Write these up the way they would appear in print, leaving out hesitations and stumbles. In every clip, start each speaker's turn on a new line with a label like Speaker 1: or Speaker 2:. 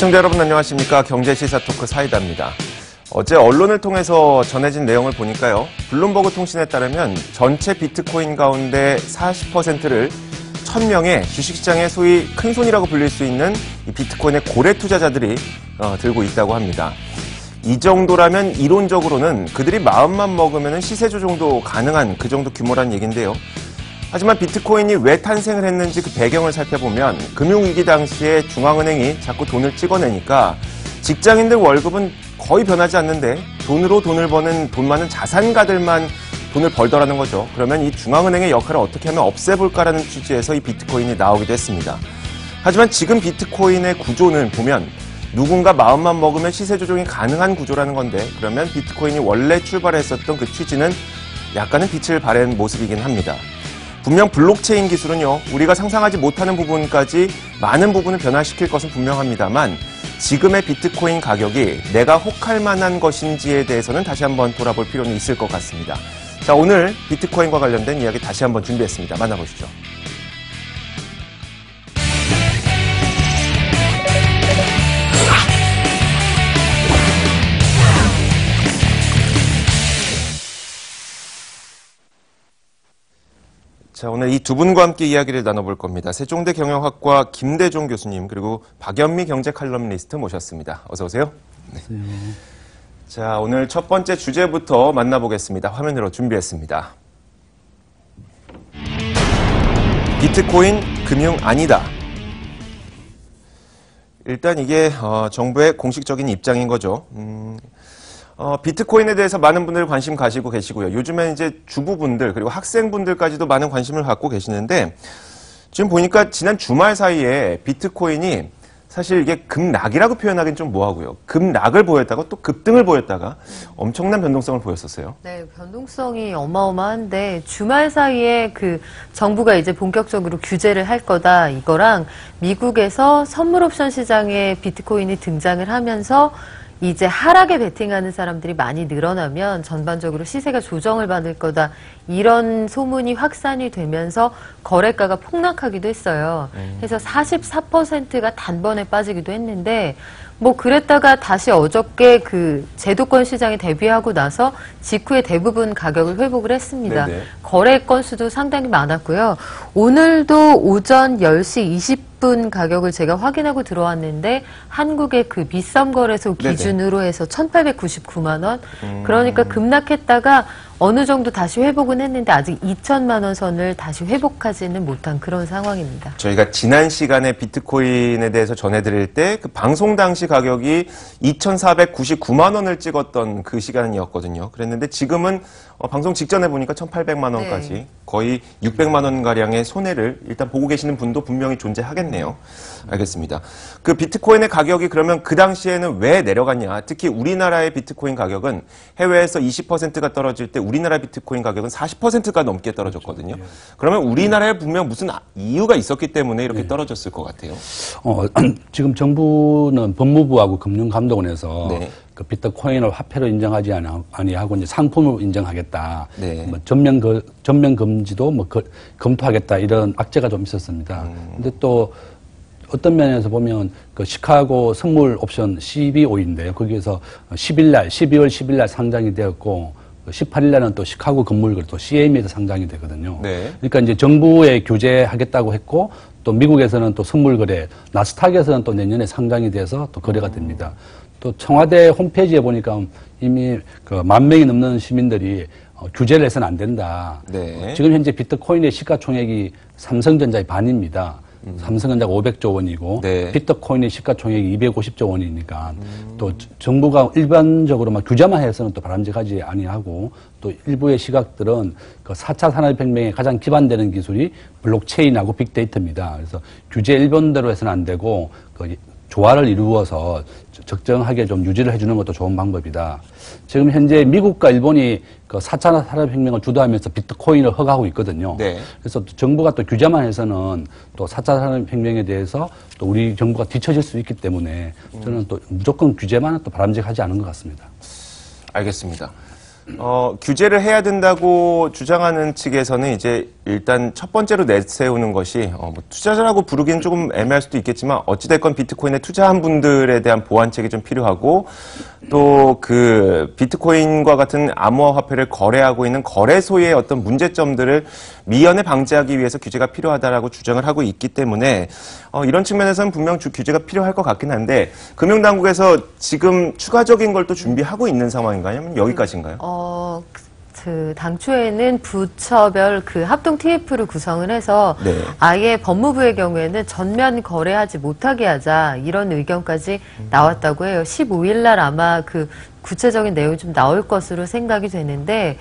Speaker 1: 시청자 여러분 안녕하십니까. 경제시사토크 사이다입니다. 어제 언론을 통해서 전해진 내용을 보니까요. 블룸버그 통신에 따르면 전체 비트코인 가운데 40%를 1000명의 주식시장의 소위 큰손이라고 불릴 수 있는 이 비트코인의 고래 투자자들이 들고 있다고 합니다. 이 정도라면 이론적으로는 그들이 마음만 먹으면 시세 조정도 가능한 그 정도 규모란 얘기인데요. 하지만 비트코인이 왜 탄생을 했는지 그 배경을 살펴보면 금융위기 당시에 중앙은행이 자꾸 돈을 찍어내니까 직장인들 월급은 거의 변하지 않는데 돈으로 돈을 버는 돈 많은 자산가들만 돈을 벌더라는 거죠. 그러면 이 중앙은행의 역할을 어떻게 하면 없애볼까라는 취지에서 이 비트코인이 나오기도 했습니다. 하지만 지금 비트코인의 구조는 보면 누군가 마음만 먹으면 시세 조정이 가능한 구조라는 건데 그러면 비트코인이 원래 출발했었던 그 취지는 약간은 빛을 발한 모습이긴 합니다. 분명 블록체인 기술은요, 우리가 상상하지 못하는 부분까지 많은 부분을 변화시킬 것은 분명합니다만 지금의 비트코인 가격이 내가 혹할 만한 것인지에 대해서는 다시 한번 돌아볼 필요는 있을 것 같습니다. 자, 오늘 비트코인과 관련된 이야기 다시 한번 준비했습니다. 만나보시죠. 자, 오늘 이 두 분과 함께 이야기를 나눠볼 겁니다. 세종대 경영학과 김대종 교수님 그리고 박연미 경제 칼럼니스트 모셨습니다. 어서 오세요. 네. 자, 오늘 첫 번째 주제부터 만나보겠습니다. 화면으로 준비했습니다. 비트코인 금융 아니다. 일단 이게 정부의 공식적인 입장인 거죠. 비트코인에 대해서 많은 분들 관심 가지고 계시고요. 요즘엔 이제 주부분들 그리고 학생분들까지도 많은 관심을 갖고 계시는데 지금 보니까 지난 주말 사이에 비트코인이 사실 이게 급락이라고 표현하기는 좀 뭐하고요. 급락을 보였다가 또 급등을 보였다가 엄청난 변동성을 보였었어요.
Speaker 2: 네, 변동성이 어마어마한데 주말 사이에 그 정부가 이제 본격적으로 규제를 할 거다 이거랑 미국에서 선물 옵션 시장에 비트코인이 등장을 하면서 이제 하락에 베팅하는 사람들이 많이 늘어나면 전반적으로 시세가 조정을 받을 거다. 이런 소문이 확산이 되면서 거래가가 폭락하기도 했어요. 그래서 44%가 단번에 빠지기도 했는데 뭐 그랬다가 다시 어저께 그 제도권 시장에 대비하고 나서 직후에 대부분 가격을 회복을 했습니다. 네네. 거래 건수도 상당히 많았고요. 오늘도 오전 10시 20분 가격을 제가 확인하고 들어왔는데 한국의 그 밑섬거래소 기준으로 해서 1,899만 원. 그러니까 급락했다가 어느 정도 다시 회복은 했는데 아직 2천만 원 선을 다시 회복하지는 못한 그런 상황입니다.
Speaker 1: 저희가 지난 시간에 비트코인에 대해서 전해드릴 때 그 방송 당시 가격이 2,499만 원을 찍었던 그 시간이었거든요. 그랬는데 지금은 방송 직전에 보니까 1,800만 원까지 네. 거의 600만 원 가량의 손해를 일단 보고 계시는 분도 분명히 존재하겠네요. 알겠습니다. 그 비트코인의 가격이 그러면 그 당시에는 왜 내려갔냐? 특히 우리나라의 비트코인 가격은 해외에서 20%가 떨어질 때 우리나라 비트코인 가격은 40%가 넘게 떨어졌거든요. 그러면 우리나라에 분명 무슨 이유가 있었기 때문에 이렇게 떨어졌을 것 같아요.
Speaker 3: 지금 정부는 법무부하고 금융감독원에서
Speaker 1: 네.
Speaker 3: 그 비트코인을 화폐로 인정하지 아니하고 이제 상품으로 인정하겠다.
Speaker 1: 네.
Speaker 3: 뭐 전면 금지도 뭐 검토하겠다 이런 악재가 좀 있었습니다. 근데 또 어떤 면에서 보면 그 시카고 선물 옵션 CBO인데요. 거기에서 12월 10일 날 상장이 되었고 18일 날은 또 시카고 건물거래 또 CM에서 상장이 되거든요.
Speaker 1: 네.
Speaker 3: 그러니까 이제 정부에 규제하겠다고 했고 또 미국에서는 또 선물거래, 나스닥에서는 또 내년에 상장이 돼서 또 거래가 됩니다. 또 청와대 홈페이지에 보니까 이미 그 10,000명이 넘는 시민들이 규제를 해서는 안 된다.
Speaker 1: 네.
Speaker 3: 지금 현재 비트코인의 시가총액이 삼성전자의 반입니다. 삼성전자가 500조 원이고
Speaker 1: 네.
Speaker 3: 비트코인의 시가총액이 250조 원이니까 또 정부가 일반적으로 막 규제만 해서는 또 바람직하지 아니하고 또 일부의 시각들은 그 4차 산업혁명에 가장 기반되는 기술이 블록체인하고 빅데이터입니다. 그래서 규제 일본대로 해서는 안 되고 그 조화를 이루어서 적정하게 좀 유지를 해주는 것도 좋은 방법이다. 지금 현재 미국과 일본이 그 4차 산업혁명을 주도하면서 비트코인을 허가하고 있거든요.
Speaker 1: 네.
Speaker 3: 그래서 정부가 또 규제만 해서는 또 4차 산업혁명에 대해서 또 우리 정부가 뒤처질 수 있기 때문에 저는 또 무조건 규제만은 또 바람직하지 않은 것 같습니다.
Speaker 1: 알겠습니다. 규제를 해야 된다고 주장하는 측에서는 이제 일단 첫 번째로 내세우는 것이 뭐 투자자라고 부르기는 조금 애매할 수도 있겠지만 어찌됐건 비트코인에 투자한 분들에 대한 보완책이 좀 필요하고 또 그 비트코인과 같은 암호화폐를 거래하고 있는 거래소의 어떤 문제점들을 미연에 방지하기 위해서 규제가 필요하다라고 주장을 하고 있기 때문에 이런 측면에서는 분명 규제가 필요할 것 같긴 한데 금융당국에서 지금 추가적인 걸 또 준비하고 있는 상황인가요? 아니면 여기까지인가요?
Speaker 2: 당초에는 부처별 그 합동 TF를 구성을 해서
Speaker 1: 네.
Speaker 2: 아예 법무부의 경우에는 전면 거래하지 못하게 하자 이런 의견까지 나왔다고 해요. 15일 날 아마 그 구체적인 내용이 좀 나올 것으로 생각이 되는데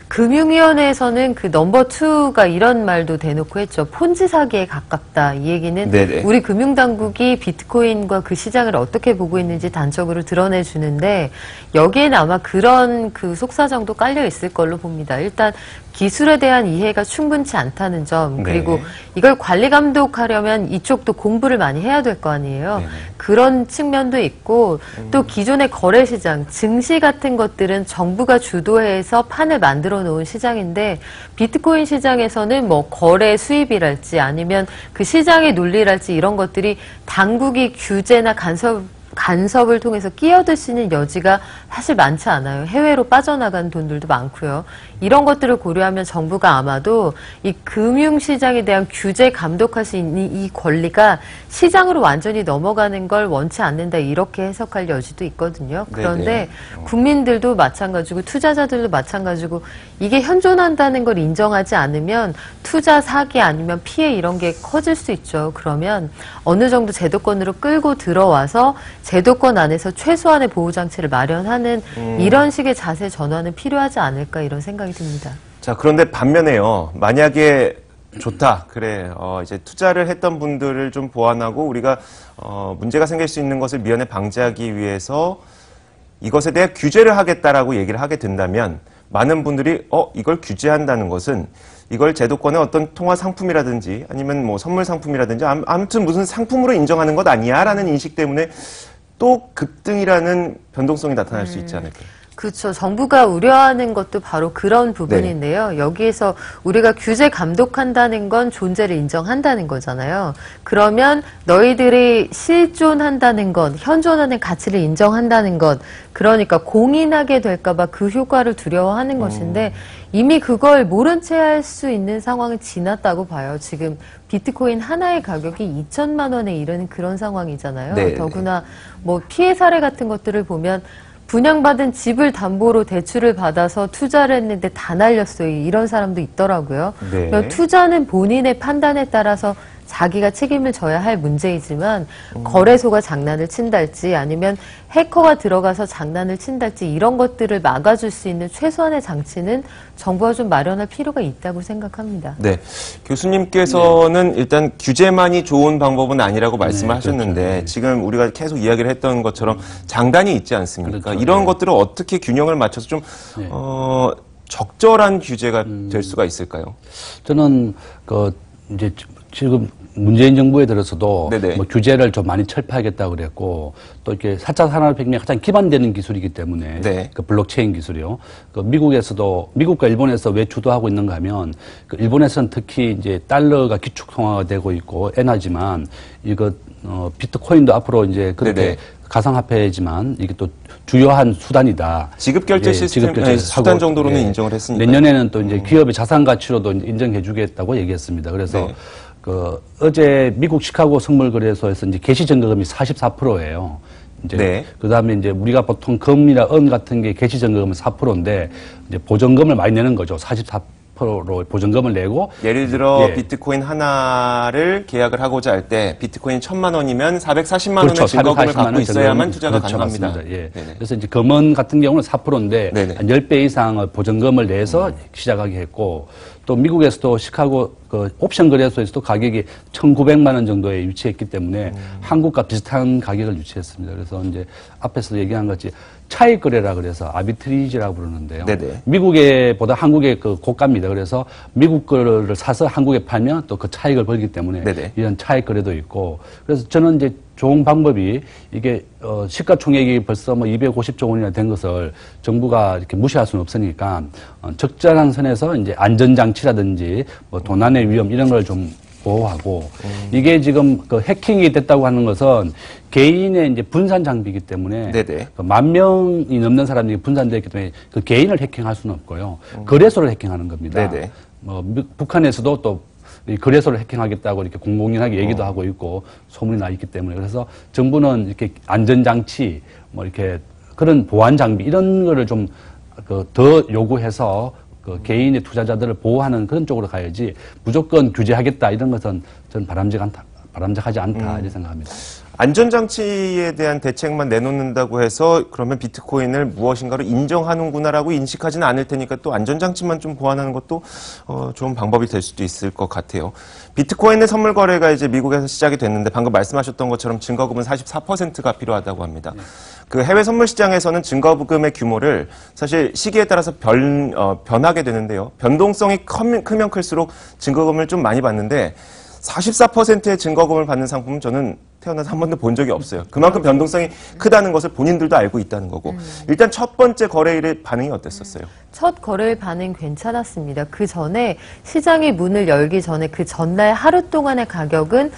Speaker 2: 금융위원회에서는 그 넘버 2가 이런 말도 대놓고 했죠. 폰지 사기에 가깝다. 이 얘기는
Speaker 1: 네네.
Speaker 2: 우리 금융당국이 비트코인과 그 시장을 어떻게 보고 있는지 단적으로 드러내 주는데 여기에는 아마 그런 그 속사정도 깔려 있을 걸로 봅니다. 일단 기술에 대한 이해가 충분치 않다는 점 그리고
Speaker 1: 네.
Speaker 2: 이걸 관리 감독하려면 이쪽도 공부를 많이 해야 될 거 아니에요.
Speaker 1: 네네.
Speaker 2: 그런 측면도 있고 또 기존의 거래시장, 증시 같은 것들은 정부가 주도해서 판을 만들어 놓은 시장인데 비트코인 시장에서는 뭐 거래 수입이랄지 아니면 그 시장의 논리랄지 이런 것들이 당국이 규제나 간섭을 통해서 끼어들 수 있는 여지가 사실 많지 않아요. 해외로 빠져나간 돈들도 많고요. 이런 것들을 고려하면 정부가 아마도 이 금융시장에 대한 규제 감독할 수 있는 이 권리가 시장으로 완전히 넘어가는 걸 원치 않는다 이렇게 해석할 여지도 있거든요. 그런데 국민들도 마찬가지고 투자자들도 마찬가지고 이게 현존한다는 걸 인정하지 않으면 투자 사기 아니면 피해 이런 게 커질 수 있죠. 그러면 어느 정도 제도권으로 끌고 들어와서 제도권 안에서 최소한의 보호장치를 마련하는 이런 식의 자세 전환은 필요하지 않을까 이런 생각이 듭니다.
Speaker 1: 자, 그런데 반면에요. 만약에 좋다. 그래. 이제 투자를 했던 분들을 좀 보완하고 우리가 문제가 생길 수 있는 것을 미연에 방지하기 위해서 이것에 대해 규제를 하겠다라고 얘기를 하게 된다면 많은 분들이 이걸 규제한다는 것은 이걸 제도권의 어떤 통화 상품이라든지 아니면 뭐 선물 상품이라든지 아무튼 무슨 상품으로 인정하는 것 아니야라는 인식 때문에 또 급등이라는 변동성이 나타날 수 있지 않을까요?
Speaker 2: 그렇죠. 정부가 우려하는 것도 바로 그런 부분인데요. 여기에서 우리가 규제 감독한다는 건 존재를 인정한다는 거잖아요. 그러면 너희들이 실존한다는 것, 현존하는 가치를 인정한다는 것, 그러니까 공인하게 될까봐 그 효과를 두려워하는 것인데 이미 그걸 모른 채 할 수 있는 상황은 지났다고 봐요. 지금 비트코인 하나의 가격이 2천만 원에 이르는 그런 상황이잖아요.
Speaker 1: 네.
Speaker 2: 더구나 뭐 피해 사례 같은 것들을 보면 분양받은 집을 담보로 대출을 받아서 투자를 했는데 다 날렸어요. 이런 사람도 있더라고요.
Speaker 1: 네.
Speaker 2: 그러니까 투자는 본인의 판단에 따라서 자기가 책임을 져야 할 문제이지만 거래소가 장난을 친달지 아니면 해커가 들어가서 장난을 친달지 이런 것들을 막아줄 수 있는 최소한의 장치는 정부가 좀 마련할 필요가 있다고 생각합니다.
Speaker 1: 네. 교수님께서는 일단 규제만이 좋은 방법은 아니라고 말씀을 하셨는데
Speaker 3: 그렇죠.
Speaker 1: 지금 우리가 계속 이야기를 했던 것처럼 장단이 있지 않습니까?
Speaker 3: 그렇죠.
Speaker 1: 이런 것들을 어떻게 균형을 맞춰서 좀 적절한 규제가 될 수가 있을까요?
Speaker 3: 저는 이제 지금 문재인 정부에 들어서도
Speaker 1: 네네.
Speaker 3: 뭐 규제를 좀 많이 철폐하겠다고 그랬고 또 이렇게 4차 산업혁명에 가장 기반되는 기술이기 때문에
Speaker 1: 네.
Speaker 3: 그 블록체인 기술이요. 그 미국과 일본에서 왜 주도하고 있는가 하면 그 일본에서는 특히 이제 달러가 기축 통화가 되고 있고 엔화지만 이거 비트코인도 앞으로 이제 그렇게
Speaker 1: 네네.
Speaker 3: 가상화폐지만 이게 또 주요한 수단이다.
Speaker 1: 지급결제 시스템 수단 정도로는 인정을 했으니까
Speaker 3: 내년에는 또 이제 기업의 자산 가치로도 인정해주겠다고 얘기했습니다. 그래서
Speaker 1: 네.
Speaker 3: 어제 미국 시카고 선물거래소에서 이제 개시 증거금이 44%예요. 이제
Speaker 1: 네.
Speaker 3: 그다음에 이제 우리가 보통 금이나 은 같은 게 개시 증거금은 4%인데 이제 보전금을 많이 내는 거죠. 44%로 보전금을 내고
Speaker 1: 예를 들어
Speaker 3: 예.
Speaker 1: 비트코인 하나를 계약을 하고자 할 때 비트코인 1,000만 원이면 440만 원의
Speaker 3: 그렇죠.
Speaker 1: 증거금을
Speaker 3: 440만
Speaker 1: 갖고
Speaker 3: 원
Speaker 1: 있어야만
Speaker 3: 증거금.
Speaker 1: 투자가
Speaker 3: 그렇죠.
Speaker 1: 가능합니다.
Speaker 3: 맞습니다. 예.
Speaker 1: 네네.
Speaker 3: 그래서 이제 금은 같은 경우는 4%인데
Speaker 1: 네네.
Speaker 3: 한 10배 이상의 보전금을 내서 시작하게 했고 또 미국에서도 시카고 그 옵션 거래소에서도 가격이 1,900만 원 정도에 유치했기 때문에 한국과 비슷한 가격을 유치했습니다. 그래서 이제 앞에서 얘기한 것이 차익 거래라 그래서 아비트리지라고 부르는데요.
Speaker 1: 네네.
Speaker 3: 미국보다 한국의 그 고가입니다. 그래서 미국 거를 사서 한국에 팔면 또 그 차익을 벌기 때문에
Speaker 1: 네네.
Speaker 3: 이런 차익 거래도 있고 그래서 저는 이제 좋은 방법이 이게 시가총액이 벌써 뭐 250조 원이나 된 것을 정부가 이렇게 무시할 수는 없으니까 적절한 선에서 이제 안전장치라든지 뭐 도난의 위험 이런 걸 좀 보호하고 이게 지금 그 해킹이 됐다고 하는 것은 개인의 이제 분산 장비이기 때문에
Speaker 1: 네네.
Speaker 3: 그 10,000명이 넘는 사람들이 분산되어 있기 때문에 그 개인을 해킹할 수는 없고요. 거래소를 해킹하는 겁니다.
Speaker 1: 네네.
Speaker 3: 뭐 북한에서도 또 이 거래소를 해킹하겠다고 이렇게 공공연하게 얘기도 하고 있고 소문이 나 있기 때문에 그래서 정부는 이렇게 안전장치 뭐 이렇게 그런 보안 장비 이런 거를 좀 더 요구해서 그 개인의 투자자들을 보호하는 그런 쪽으로 가야지 무조건 규제하겠다 이런 것은 저는 바람직하지 않다 이렇게 생각합니다.
Speaker 1: 안전장치에 대한 대책만 내놓는다고 해서 그러면 비트코인을 무엇인가로 인정하는구나라고 인식하지는 않을 테니까 또 안전장치만 좀 보완하는 것도 좋은 방법이 될 수도 있을 것 같아요. 비트코인의 선물 거래가 이제 미국에서 시작이 됐는데 방금 말씀하셨던 것처럼 증거금은 44%가 필요하다고 합니다. 그 해외 선물 시장에서는 증거금의 규모를 사실 시기에 따라서 변하게 되는데요. 변동성이 크면 클수록 증거금을 좀 많이 받는데 44%의 증거금을 받는 상품은 저는 태어나서 한 번도 본 적이 없어요. 그만큼 변동성이 크다는 것을 본인들도 알고 있다는 거고. 일단 첫 번째 거래일의 반응이 어땠었어요?
Speaker 2: 첫 거래일 반응 괜찮았습니다. 그 전에 시장이 문을 열기 전에 그 전날 하루 동안의 가격은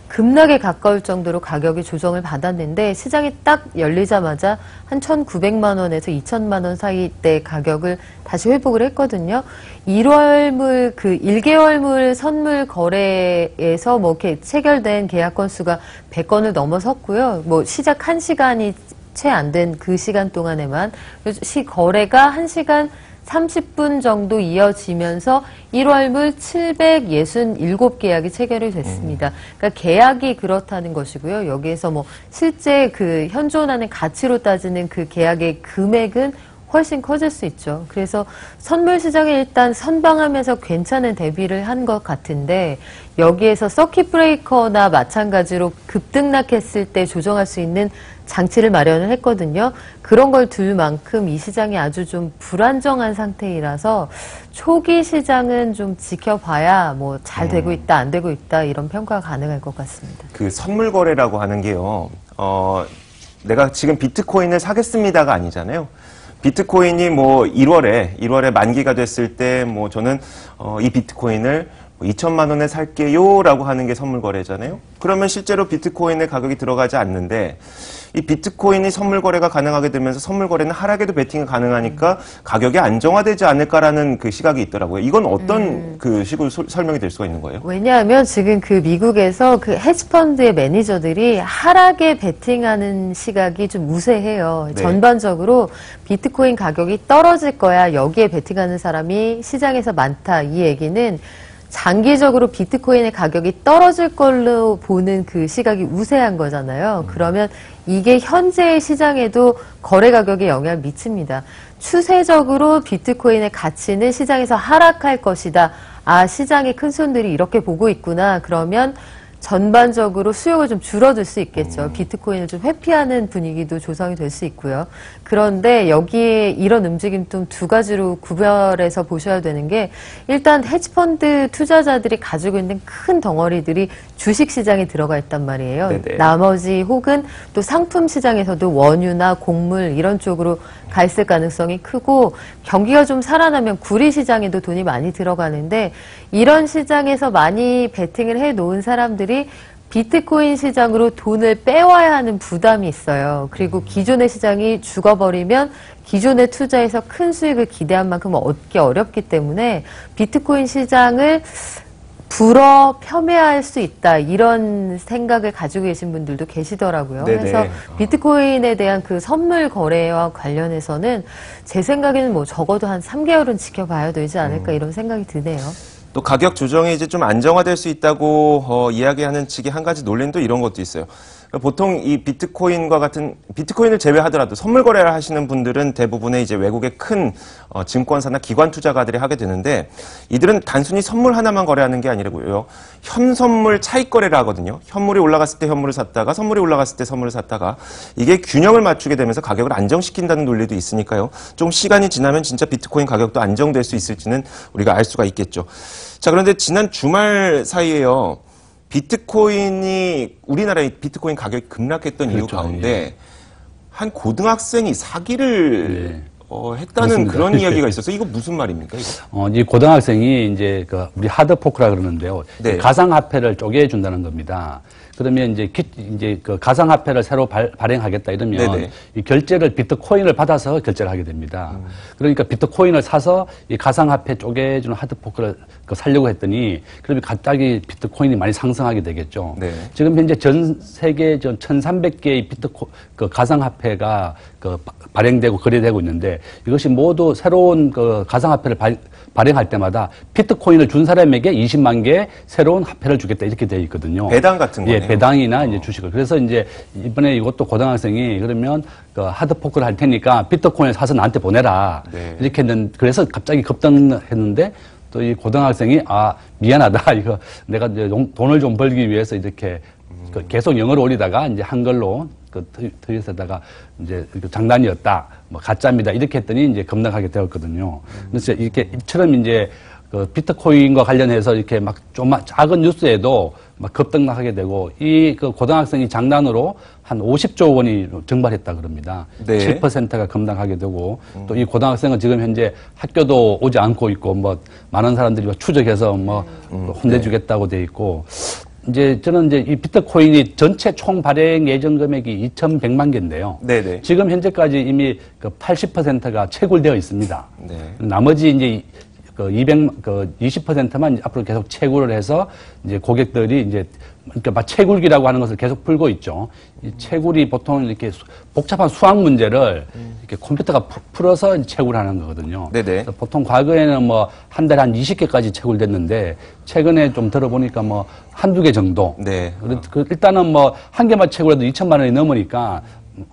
Speaker 2: 급락에 가까울 정도로 가격이 조정을 받았는데 시장이 딱 열리자마자 한 1,900만 원에서 2,000만 원 사이대 가격을 다시 회복을 했거든요. 1월물 그 1개월물 선물 거래에서 뭐 이렇게 체결된 계약 건수가 100건을 넘어섰고요. 뭐 시작 1시간이 채 안 된 그 시간 동안에만 거래가 1시간 30분 정도 이어지면서 1월물 767계약이 체결이 됐습니다. 그러니까 계약이 그렇다는 것이고요. 여기에서 뭐 실제 그 현존하는 가치로 따지는 그 계약의 금액은 훨씬 커질 수 있죠. 그래서 선물 시장에 일단 선방하면서 괜찮은 대비를 한 것 같은데 여기에서 서킷 브레이커나 마찬가지로 급등락했을 때 조정할 수 있는 장치를 마련을 했거든요. 그런 걸 둘 만큼 이 시장이 아주 좀 불안정한 상태이라서 초기 시장은 좀 지켜봐야 뭐 잘 되고 있다, 안 되고 있다 이런 평가가 가능할 것 같습니다.
Speaker 1: 그 선물 거래라고 하는 게요. 내가 지금 비트코인을 사겠습니다가 아니잖아요. 비트코인이 뭐 1월에 만기가 됐을 때 뭐 저는 이 비트코인을 2천만 원에 살게요라고 하는 게 선물 거래잖아요. 그러면 실제로 비트코인의 가격이 들어가지 않는데 이 비트코인이 선물 거래가 가능하게 되면서 선물 거래는 하락에도 베팅이 가능하니까 가격이 안정화되지 않을까라는 그 시각이 있더라고요. 이건 어떤 그 식으로 설명이 될 수가 있는 거예요?
Speaker 2: 왜냐하면 지금 그 미국에서 그 헤지펀드의 매니저들이 하락에 베팅하는 시각이 좀 우세해요.
Speaker 1: 네.
Speaker 2: 전반적으로 비트코인 가격이 떨어질 거야. 여기에 베팅하는 사람이 시장에서 많다. 이 얘기는 장기적으로 비트코인의 가격이 떨어질 걸로 보는 그 시각이 우세한 거잖아요. 그러면 이게 현재의 시장에도 거래 가격에 영향을 미칩니다. 추세적으로 비트코인의 가치는 시장에서 하락할 것이다. 아, 시장의 큰손들이 이렇게 보고 있구나. 그러면 전반적으로 수요가 좀 줄어들 수 있겠죠. 비트코인을 좀 회피하는 분위기도 조성이 될 수 있고요. 그런데 여기에 이런 움직임 좀 두 가지로 구별해서 보셔야 되는 게 일단 헤지펀드 투자자들이 가지고 있는 큰 덩어리들이 주식시장에 들어가 있단 말이에요.
Speaker 1: 네네.
Speaker 2: 나머지 혹은 또 상품 시장에서도 원유나 곡물 이런 쪽으로 가 있을 가능성이 크고 경기가 좀 살아나면 구리 시장에도 돈이 많이 들어가는데 이런 시장에서 많이 베팅을 해놓은 사람들이 비트코인 시장으로 돈을 빼와야 하는 부담이 있어요. 그리고 기존의 시장이 죽어버리면 기존의 투자에서 큰 수익을 기대한 만큼 얻기 어렵기 때문에 비트코인 시장을 불어 폄훼할 수 있다 이런 생각을 가지고 계신 분들도 계시더라고요.
Speaker 1: 네네.
Speaker 2: 그래서 비트코인에 대한 그 선물 거래와 관련해서는 제 생각에는 뭐 적어도 한 3개월은 지켜봐야 되지 않을까 이런 생각이 드네요.
Speaker 1: 또 가격 조정이 이제 좀 안정화될 수 있다고 이야기하는 측의 한 가지 논리는 이런 것도 있어요. 보통 이 비트코인과 같은 비트코인을 제외하더라도 선물 거래를 하시는 분들은 대부분의 이제 외국의 큰 증권사나 기관 투자가들이 하게 되는데 이들은 단순히 선물 하나만 거래하는 게 아니라고요. 현선물 차익 거래를 하거든요. 현물이 올라갔을 때 현물을 샀다가 선물이 올라갔을 때 선물을 샀다가 이게 균형을 맞추게 되면서 가격을 안정시킨다는 논리도 있으니까요. 좀 시간이 지나면 진짜 비트코인 가격도 안정될 수 있을지는 우리가 알 수가 있겠죠. 자, 그런데 지난 주말 사이에요. 우리나라의 비트코인 가격이 급락했던 이유
Speaker 3: 그렇죠.
Speaker 1: 가운데
Speaker 3: 예.
Speaker 1: 한 고등학생이 사기를 했다는
Speaker 3: 그렇습니다.
Speaker 1: 그런 이야기가 있어서 이거 무슨 말입니까? 이거?
Speaker 3: 이 고등학생이 이제 우리 하드포크라 그러는데요.
Speaker 1: 네.
Speaker 3: 가상화폐를 쪼개준다는 겁니다. 그러면 이제 그 가상화폐를 새로 발행하겠다 이러면
Speaker 1: 네네.
Speaker 3: 이 결제를 비트코인을 받아서 결제를 하게 됩니다. 그러니까 비트코인을 사서 이 가상화폐 쪼개주는 하드포크를 살려고 했더니 그러면 갑자기 비트코인이 많이 상승하게 되겠죠.
Speaker 1: 네.
Speaker 3: 지금 현재 전 세계 1,300개의 가상화폐가 발행되고 거래되고 있는데 이것이 모두 새로운 가상화폐를 발행할 때마다 비트코인을 준 사람에게 20만 개 새로운 화폐를 주겠다 이렇게 되어 있거든요.
Speaker 1: 배당 같은 거네요.
Speaker 3: 예, 배당이나 이제 주식을. 그래서 이제 이번에 이것도 고등학생이 그러면 하드포크를 할 테니까 비트코인을 사서 나한테 보내라.
Speaker 1: 네.
Speaker 3: 이렇게 했는데 그래서 갑자기 급등했는데 또 이 고등학생이 미안하다. 이거 내가 이제 돈을 좀 벌기 위해서 이렇게 계속 영어를 올리다가 이제 한글로 트윗에다가 이제 장난이었다, 가짜입니다 이렇게 했더니 이제 급락하게 되었거든요. 그래서 이처럼 이제 비트코인과 관련해서 이렇게 막 좀 작은 뉴스에도 막 급등하게 되고 이 고등학생이 장난으로 한 50조 원이 증발했다 그럽니다.
Speaker 1: 네.
Speaker 3: 7%가 급락하게 되고 또 이 고등학생은 지금 현재 학교도 오지 않고 있고 많은 사람들이 추적해서 혼내주겠다고 돼 있고. 저는 이 비트코인이 전체 총 발행 예정 금액이 2,100만 개인데요.
Speaker 1: 네네.
Speaker 3: 지금 현재까지 이미 80%가 채굴되어 있습니다.
Speaker 1: 네.
Speaker 3: 나머지 이제 20%만 앞으로 계속 채굴을 해서 이제 고객들이 그러니까 채굴기라고 하는 것을 계속 풀고 있죠. 이 채굴이 보통 이렇게 복잡한 수학 문제를 이렇게 컴퓨터가 풀어서 채굴하는 거거든요.
Speaker 1: 네네.
Speaker 3: 그래서 보통 과거에는 한 달에 한 20개까지 채굴됐는데 최근에 좀 들어보니까 한두 개 정도.
Speaker 1: 네.
Speaker 3: 일단은 한 개만 채굴해도 2천만 원이 넘으니까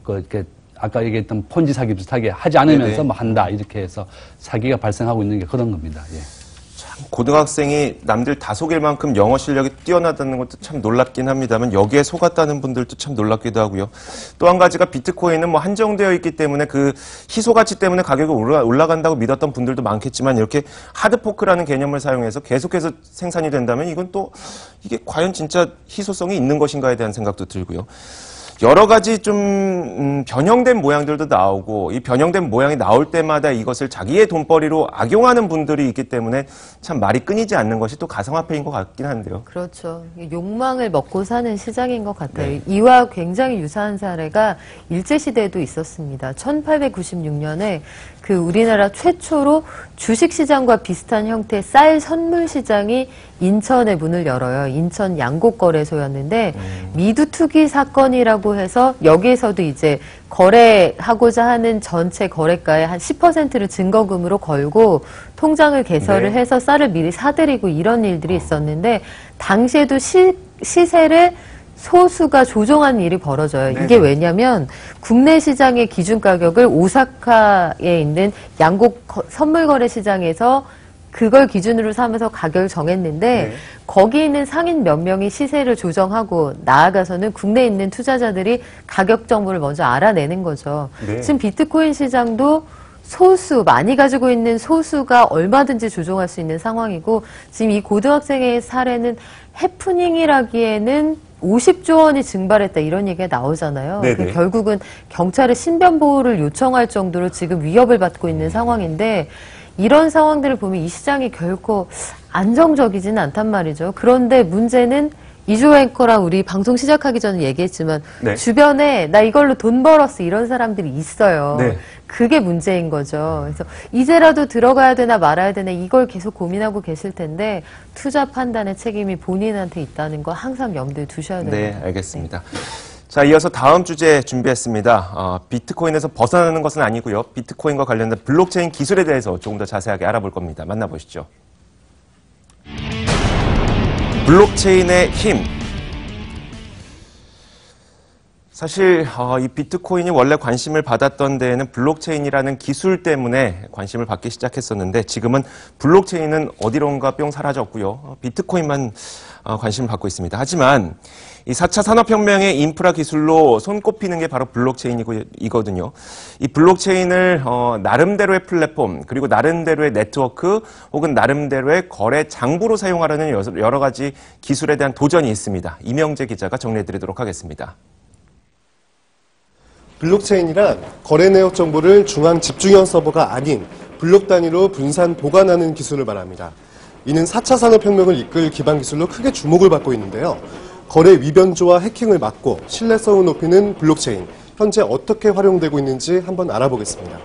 Speaker 3: 이렇게 아까 얘기했던 폰지 사기 비슷하게 하지 않으면서
Speaker 1: 네네.
Speaker 3: 한다 이렇게 해서 사기가 발생하고 있는 게 그런 겁니다. 예.
Speaker 1: 고등학생이 남들 다 속일 만큼 영어 실력이 뛰어나다는 것도 참 놀랍긴 합니다만 여기에 속았다는 분들도 참 놀랍기도 하고요. 또 한 가지가 비트코인은 한정되어 있기 때문에 그 희소 가치 때문에 가격이 올라간다고 믿었던 분들도 많겠지만 이렇게 하드포크라는 개념을 사용해서 계속해서 생산이 된다면 이건 또 이게 과연 진짜 희소성이 있는 것인가에 대한 생각도 들고요. 여러 가지 좀 변형된 모양들도 나오고 이 변형된 모양이 나올 때마다 이것을 자기의 돈벌이로 악용하는 분들이 있기 때문에 참 말이 끊이지 않는 것이 또 가상화폐인 것 같긴 한데요.
Speaker 2: 그렇죠. 욕망을 먹고 사는 시장인 것 같아요.
Speaker 1: 네.
Speaker 2: 이와 굉장히 유사한 사례가 일제시대에도 있었습니다. 1896년에 우리나라 최초로 주식시장과 비슷한 형태의 쌀 선물시장이 인천에 문을 열어요. 인천 양곡거래소였는데 미두 투기 사건이라고 해서 여기에서도 이제 거래하고자 하는 전체 거래가의 한 10%를 증거금으로 걸고 통장을 개설을
Speaker 1: 네.
Speaker 2: 해서 쌀을 미리 사들이고 이런 일들이 있었는데 당시에도 시세를 소수가 조종하는 일이 벌어져요.
Speaker 1: 네네.
Speaker 2: 이게 왜냐면 국내 시장의 기준 가격을 오사카에 있는 양곡 선물거래 시장에서 그걸 기준으로 삼아서 가격을 정했는데
Speaker 1: 네.
Speaker 2: 거기 있는 상인 몇 명이 시세를 조정하고 나아가서는 국내에 있는 투자자들이 가격 정보를 먼저 알아내는 거죠.
Speaker 1: 네.
Speaker 2: 지금 비트코인 시장도 많이 가지고 있는 소수가 얼마든지 조종할 수 있는 상황이고 지금 이 고등학생의 사례는 해프닝이라기에는 50조 원이 증발했다 이런 얘기가 나오잖아요.
Speaker 1: 네네.
Speaker 2: 결국은 경찰에 신변 보호를 요청할 정도로 지금 위협을 받고 있는 상황인데 이런 상황들을 보면 이 시장이 결코 안정적이지는 않단 말이죠. 그런데 문제는 이조 앵커랑 우리 방송 시작하기 전에 얘기했지만
Speaker 1: 네.
Speaker 2: 주변에 나 이걸로 돈 벌었어 이런 사람들이 있어요.
Speaker 1: 네.
Speaker 2: 그게 문제인 거죠. 그래서 이제라도 들어가야 되나 말아야 되나 이걸 계속 고민하고 계실 텐데 투자 판단의 책임이 본인한테 있다는 거 항상 염두에 두셔야 됩니다.
Speaker 1: 네, 알겠습니다. 자, 이어서 다음 주제 준비했습니다. 비트코인에서 벗어나는 것은 아니고요. 비트코인과 관련된 블록체인 기술에 대해서 조금 더 자세하게 알아볼 겁니다. 만나보시죠. 블록체인의 힘. 사실 이 비트코인이 원래 관심을 받았던 데에는 블록체인이라는 기술 때문에 관심을 받기 시작했었는데 지금은 블록체인은 어디론가 뿅 사라졌고요. 비트코인만 관심을 받고 있습니다. 하지만 이 4차 산업혁명의 인프라 기술로 손꼽히는 게 바로 블록체인이거든요. 이 블록체인을 나름대로의 플랫폼, 그리고 나름대로의 네트워크, 혹은 나름대로의 거래 장부로 사용하려는 여러 가지 기술에 대한 도전이 있습니다. 이명재 기자가 정리해드리도록 하겠습니다.
Speaker 4: 블록체인이란 거래 내역 정보를 중앙 집중형 서버가 아닌 블록 단위로 분산 보관하는 기술을 말합니다. 이는 4차 산업혁명을 이끌 기반 기술로 크게 주목을 받고 있는데요. 거래 위변조와 해킹을 막고 신뢰성을 높이는 블록체인, 현재 어떻게 활용되고 있는지 한번 알아보겠습니다.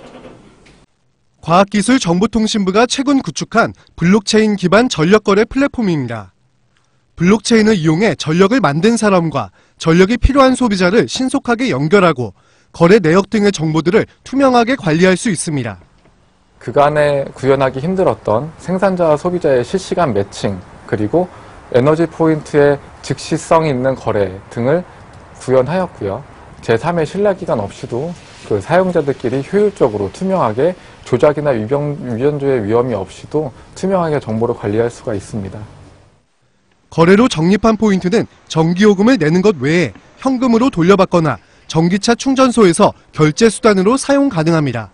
Speaker 4: 과학기술정보통신부가 최근 구축한 블록체인 기반 전력거래 플랫폼입니다. 블록체인을 이용해 전력을 만든 사람과 전력이 필요한 소비자를 신속하게 연결하고 거래 내역 등의 정보들을 투명하게 관리할 수 있습니다.
Speaker 5: 그간에 구현하기 힘들었던 생산자와 소비자의 실시간 매칭, 그리고 에너지 포인트의 즉시성 있는 거래 등을 구현하였고요. 제3의 신뢰기관 없이도 그 사용자들끼리 효율적으로 투명하게 조작이나 위변조의 위험이 없이도 투명하게 정보를 관리할 수가 있습니다.
Speaker 4: 거래로 적립한 포인트는 전기요금을 내는 것 외에 현금으로 돌려받거나 전기차 충전소에서 결제 수단으로 사용 가능합니다.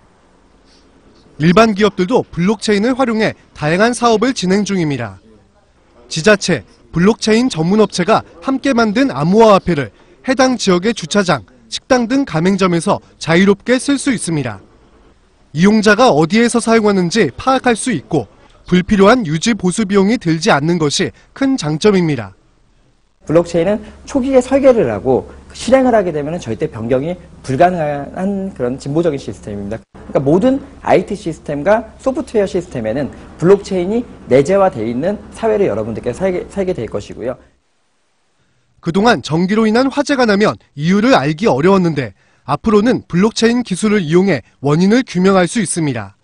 Speaker 4: 일반 기업들도 블록체인을 활용해 다양한 사업을 진행 중입니다. 지자체, 블록체인 전문업체가 함께 만든 암호화폐를 해당 지역의 주차장, 식당 등 가맹점에서 자유롭게 쓸 수 있습니다. 이용자가 어디에서 사용하는지 파악할 수 있고 불필요한 유지 보수 비용이 들지 않는 것이 큰 장점입니다.
Speaker 6: 블록체인은 초기에 설계를 하고 실행을 하게 되면 절대 변경이 불가능한 그런 진보적인 시스템입니다. 그러니까 모든 IT 시스템과 소프트웨어 시스템에는 블록체인이 내재화되어 있는 사회를 여러분들께서 살게 될 것이고요.
Speaker 4: 그동안 전기로 인한 화재가 나면 이유를 알기 어려웠는데 앞으로는 블록체인 기술을 이용해 원인을 규명할 수 있습니다.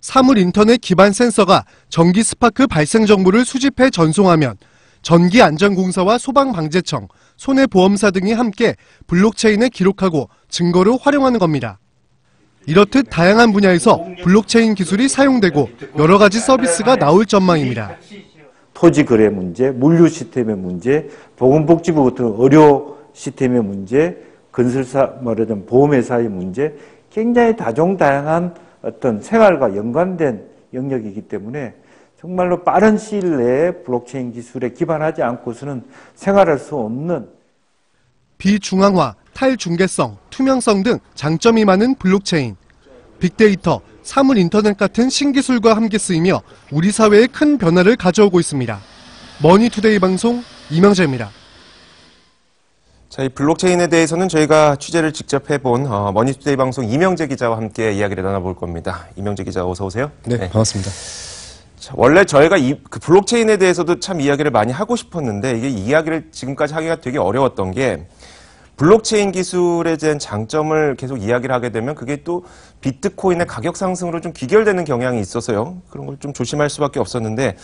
Speaker 4: 사물 인터넷 기반 센서가 전기 스파크 발생 정보를 수집해 전송하면 전기안전공사와 소방방재청, 손해보험사 등이 함께 블록체인에 기록하고 증거로 활용하는 겁니다. 이렇듯 다양한 분야에서 블록체인 기술이 사용되고 여러 가지 서비스가 나올 전망입니다.
Speaker 7: 토지 거래 문제, 물류 시스템의 문제, 보건복지부 같은 의료 시스템의 문제, 건설사, 말하자면 보험회사의 문제, 굉장히 다종다양한 어떤 생활과 연관된 영역이기 때문에 정말로 빠른 시일 내에 블록체인 기술에 기반하지 않고서는 생활할 수 없는
Speaker 4: 비중앙화, 탈중계성, 투명성 등 장점이 많은 블록체인. 빅데이터, 사물 인터넷 같은 신기술과 함께 쓰이며 우리 사회에 큰 변화를 가져오고 있습니다. 머니투데이 방송 이명재입니다.
Speaker 1: 자, 이 블록체인에 대해서는 저희가 취재를 직접 해본 머니투데이 방송 이명재 기자와 함께 이야기를 나눠볼 겁니다. 이명재 기자 어서 오세요.
Speaker 4: 네, 반갑습니다.
Speaker 1: 자, 원래 저희가 그 블록체인에 대해서도 참 이야기를 많이 하고 싶었는데 이게 이야기를 지금까지 하기가 되게 어려웠던 게 블록체인 기술에 대한 장점을 계속 이야기를 하게 되면 그게 또 비트코인의 가격 상승으로 좀 귀결되는 경향이 있어서요. 그런 걸 좀 조심할 수밖에 없었는데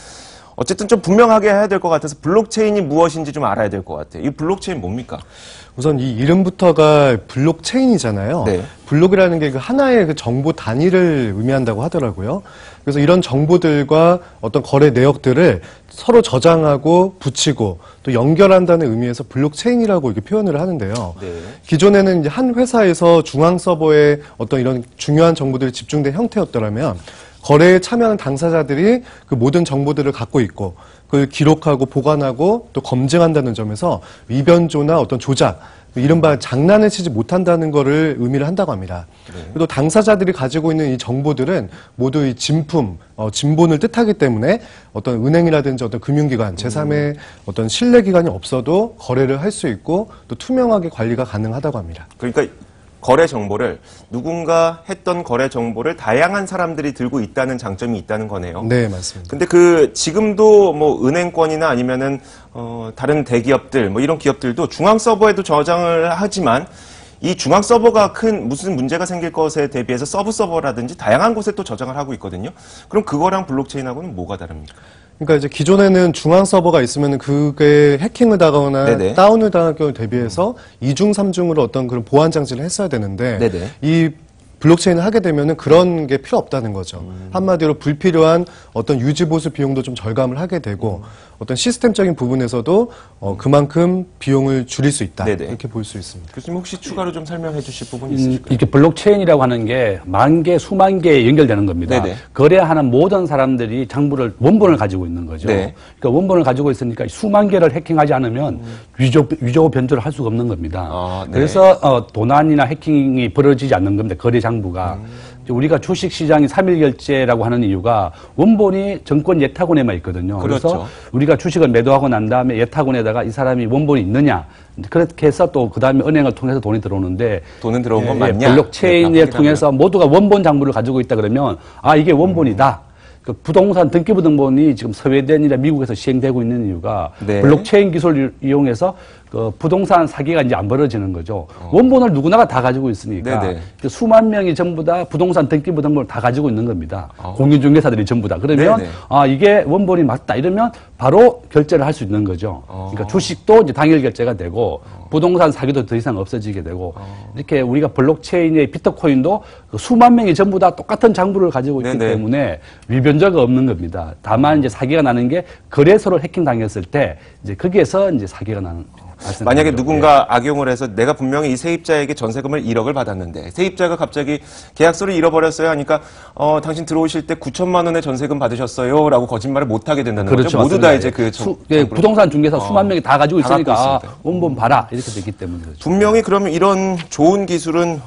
Speaker 1: 어쨌든 좀 분명하게 해야 될 것 같아서 블록체인이 무엇인지 좀 알아야 될 것 같아요. 이 블록체인 뭡니까?
Speaker 4: 우선 이 이름부터가 블록체인이잖아요.
Speaker 1: 네.
Speaker 4: 블록이라는 게 그 하나의 그 정보 단위를 의미한다고 하더라고요. 그래서 이런 정보들과 어떤 거래 내역들을 서로 저장하고 붙이고 또 연결한다는 의미에서 블록체인이라고 이렇게 표현을 하는데요.
Speaker 1: 네.
Speaker 4: 기존에는 이제 한 회사에서 중앙 서버에 어떤 이런 중요한 정보들이 집중된 형태였더라면 거래에 참여하는 당사자들이 그 모든 정보들을 갖고 있고 그걸 기록하고 보관하고 또 검증한다는 점에서 위변조나 어떤 조작, 이른바 장난을 치지 못한다는 거를 의미를 한다고 합니다.
Speaker 1: 네.
Speaker 4: 또 당사자들이 가지고 있는 이 정보들은 모두 이 진품, 진본을 뜻하기 때문에 어떤 은행이라든지 어떤 금융기관, 제3의 어떤 신뢰기관이 없어도 거래를 할 수 있고 또 투명하게 관리가 가능하다고 합니다.
Speaker 1: 그러니까 거래 정보를 누군가 했던 거래 정보를 다양한 사람들이 들고 있다는 장점이 있다는 거네요.
Speaker 4: 네, 맞습니다.
Speaker 1: 근데 지금도 뭐 은행권이나 아니면은 다른 대기업들 뭐 이런 기업들도 중앙 서버에도 저장을 하지만 이 중앙 서버가 무슨 문제가 생길 것에 대비해서 서브 서버라든지 다양한 곳에 또 저장을 하고 있거든요. 그럼 그거랑 블록체인하고는 뭐가 다릅니까?
Speaker 4: 그러니까 이제 기존에는 중앙 서버가 있으면 그게 해킹을 당하거나
Speaker 1: 네네.
Speaker 4: 다운을 당할 경우에 대비해서 2중, 3중으로 어떤 그런 보안 장치를 했어야 되는데
Speaker 1: 네네.
Speaker 4: 이 블록체인을 하게 되면은 그런 게 필요 없다는 거죠. 한마디로 불필요한 어떤 유지 보수 비용도 좀 절감을 하게 되고 어떤 시스템적인 부분에서도 그만큼 비용을 줄일 수 있다.
Speaker 1: 네네.
Speaker 4: 이렇게 볼 수 있습니다.
Speaker 1: 교수님 혹시 추가로 좀 설명해 주실 부분이 있으실까요?
Speaker 3: 이렇게 블록체인이라고 하는 게 만 개, 수만 개에 연결되는 겁니다.
Speaker 1: 네네.
Speaker 3: 거래하는 모든 사람들이 원본을 가지고 있는 거죠.
Speaker 1: 네.
Speaker 3: 그러니까 원본을 가지고 있으니까 수만 개를 해킹하지 않으면 위조 변조를 할 수가 없는 겁니다.
Speaker 1: 아, 네.
Speaker 3: 그래서 도난이나 해킹이 벌어지지 않는 겁니다. 거래 장부가. 우리가 주식 시장이 3일 결제라고 하는 이유가 원본이 정권 예탁원에만 있거든요.
Speaker 1: 그렇죠.
Speaker 3: 그래서 우리가 주식을 매도하고 난 다음에 예탁원에다가 이 사람이 원본이 있느냐. 그렇게 해서 또 그 다음에 은행을 통해서 돈이 들어오는데
Speaker 1: 돈은 들어온 건 맞냐?
Speaker 3: 블록체인을 통해서 모두가 원본 장부를 가지고 있다 그러면 이게 원본이다. 그 부동산 등기부등본이 지금 스웨덴이나 미국에서 시행되고 있는 이유가
Speaker 1: 네.
Speaker 3: 블록체인 기술을 이용해서 그 부동산 사기가 이제 안 벌어지는 거죠. 원본을 누구나가 다 가지고 있으니까
Speaker 1: 네네.
Speaker 3: 그 수만 명이 전부 다 부동산 등기부등본을 다 가지고 있는 겁니다. 공인중개사들이 전부 다. 그러면
Speaker 1: 네네.
Speaker 3: 이게 원본이 맞다 이러면 바로 결제를 할 수 있는 거죠. 그러니까 주식도 이제 당일 결제가 되고 부동산 사기도 더 이상 없어지게 되고 이렇게 우리가 블록체인의 비트코인도 그 수만 명이 전부 다 똑같은 장부를 가지고 있기
Speaker 1: 네네.
Speaker 3: 때문에 위변조가 없는 겁니다. 다만 이제 사기가 나는 게 거래소를 해킹당했을 때 이제 거기에서 이제 사기가 나는
Speaker 1: 만약에
Speaker 3: 거죠.
Speaker 1: 누군가 악용을 해서 내가 분명히 이 세입자에게 전세금을 1억을 받았는데 세입자가 갑자기 계약서를 잃어버렸어요 하니까 당신 들어오실 때 9천만 원의 전세금 받으셨어요 라고 거짓말을 못하게 된다는
Speaker 3: 그렇죠.
Speaker 1: 거죠. 모두 다
Speaker 3: 맞습니다.
Speaker 1: 이제
Speaker 3: 부동산 중개사 수만 명이 다 가지고
Speaker 1: 다 갖고
Speaker 3: 있으니까
Speaker 1: 있으니까.
Speaker 3: 원본 봐라 이렇게 되기 때문에 그렇죠.
Speaker 1: 분명히 그러면 이런 좋은 기술은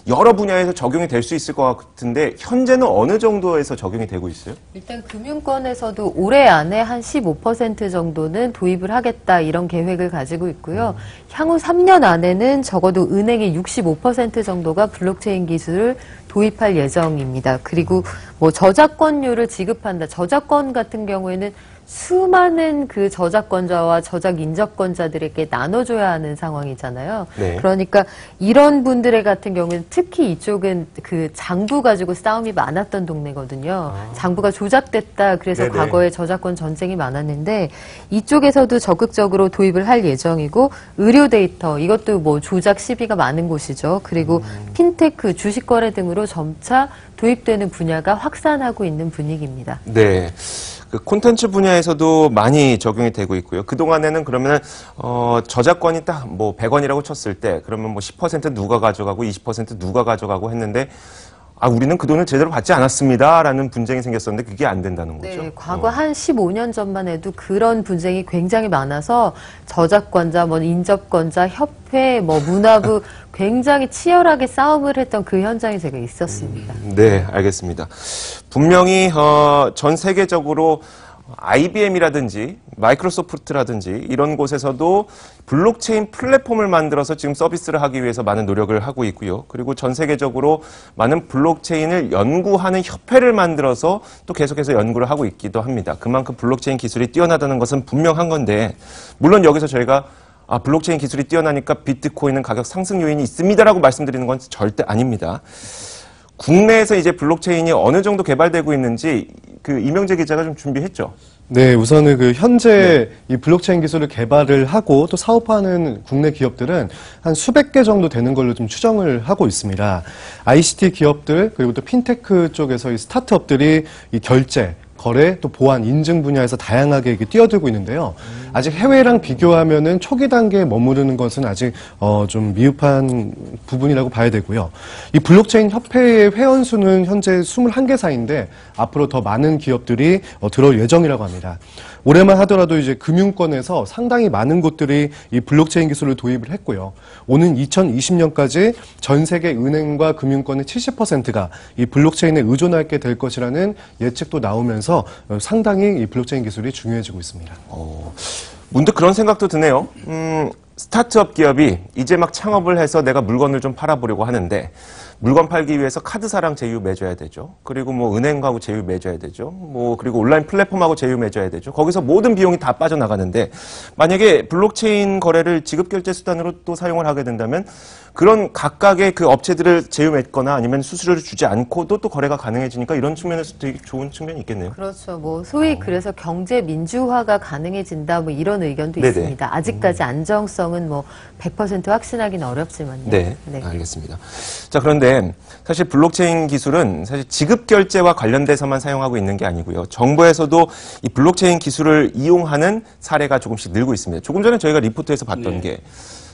Speaker 1: 여러 분야에서 적용이 될 수 있을 것 같은데 현재는 어느 정도에서 적용이 되고 있어요?
Speaker 2: 일단 금융권에서도 올해 안에 한 15% 정도는 도입을 하겠다 이런 계획을 가지고 있고요. 향후 3년 안에는 적어도 은행이 65% 정도가 블록체인 기술을 도입할 예정입니다. 그리고 뭐 저작권료를 지급한다. 저작권 같은 경우에는 수많은 그 저작권자와 저작 인접권자들에게 나눠줘야 하는 상황이잖아요.
Speaker 1: 네.
Speaker 2: 그러니까 이런 분들의 같은 경우는 특히 이쪽은 그 장부 가지고 싸움이 많았던 동네거든요. 장부가 조작됐다. 그래서
Speaker 1: 네네.
Speaker 2: 과거에 저작권 전쟁이 많았는데 이쪽에서도 적극적으로 도입을 할 예정이고 의료 데이터 이것도 뭐 조작 시비가 많은 곳이죠. 그리고 핀테크, 주식거래 등으로 점차 도입되는 분야가 확산하고 있는 분위기입니다.
Speaker 1: 네. 그 콘텐츠 분야에서도 많이 적용이 되고 있고요. 그동안에는 그러면 저작권이 딱 뭐 100원이라고 쳤을 때 그러면 뭐 10% 누가 가져가고 20% 누가 가져가고 했는데 우리는 그 돈을 제대로 받지 않았습니다라는 분쟁이 생겼었는데 그게 안 된다는 거죠.
Speaker 2: 네, 과거 한 15년 전만 해도 그런 분쟁이 굉장히 많아서 저작권자, 뭐 인접권자, 협회, 뭐 문화부 굉장히 치열하게 싸움을 했던 그 현장이 제가 있었습니다.
Speaker 1: 네, 알겠습니다. 분명히 전 세계적으로 IBM이라든지 마이크로소프트라든지 이런 곳에서도 블록체인 플랫폼을 만들어서 지금 서비스를 하기 위해서 많은 노력을 하고 있고요. 그리고 전 세계적으로 많은 블록체인을 연구하는 협회를 만들어서 또 계속해서 연구를 하고 있기도 합니다. 그만큼 블록체인 기술이 뛰어나다는 것은 분명한 건데 물론 여기서 저희가 블록체인 기술이 뛰어나니까 비트코인은 가격 상승 요인이 있습니다라고 말씀드리는 건 절대 아닙니다. 국내에서 이제 블록체인이 어느 정도 개발되고 있는지 그 이명재 기자가 좀 준비했죠.
Speaker 4: 네, 우선은 그 현재 이 블록체인 기술을 개발을 하고 또 사업하는 국내 기업들은 한 수백 개 정도 되는 걸로 좀 추정을 하고 있습니다. ICT 기업들 그리고 또 핀테크 쪽에서 이 스타트업들이 이 결제, 거래, 또 보안, 인증 분야에서 다양하게 이렇게 뛰어들고 있는데요. 아직 해외랑 비교하면은 초기 단계에 머무르는 것은 아직 좀 미흡한 부분이라고 봐야 되고요. 이 블록체인 협회의 회원 수는 현재 21개 사이인데 앞으로 더 많은 기업들이 들어올 예정이라고 합니다. 올해만 하더라도 이제 금융권에서 상당히 많은 곳들이 이 블록체인 기술을 도입을 했고요. 오는 2020년까지 전 세계 은행과 금융권의 70%가 이 블록체인에 의존하게 될 것이라는 예측도 나오면서 상당히 이 블록체인 기술이 중요해지고 있습니다.
Speaker 1: 문득 그런 생각도 드네요. 스타트업 기업이 이제 막 창업을 해서 내가 물건을 좀 팔아보려고 하는데 물건 팔기 위해서 카드사랑 제휴 맺어야 되죠. 그리고 뭐 은행하고 제휴 맺어야 되죠. 뭐 그리고 온라인 플랫폼하고 제휴 맺어야 되죠. 거기서 모든 비용이 다 빠져나가는데 만약에 블록체인 거래를 지급결제 수단으로 또 사용을 하게 된다면 그런 각각의 그 업체들을 제휴 맺거나 아니면 수수료를 주지 않고도 또 거래가 가능해지니까 이런 측면에서 되게 좋은 측면이 있겠네요.
Speaker 2: 그렇죠. 뭐 소위 그래서 경제 민주화가 가능해진다 뭐 이런 의견도
Speaker 1: 네네.
Speaker 2: 있습니다. 아직까지 안정성 안전성은 뭐 100% 확신하기는 어렵지만요.
Speaker 1: 네, 알겠습니다. 자, 그런데 사실 블록체인 기술은 사실 지급 결제와 관련돼서만 사용하고 있는 게 아니고요. 정부에서도 이 블록체인 기술을 이용하는 사례가 조금씩 늘고 있습니다. 조금 전에 저희가 리포트에서 봤던 게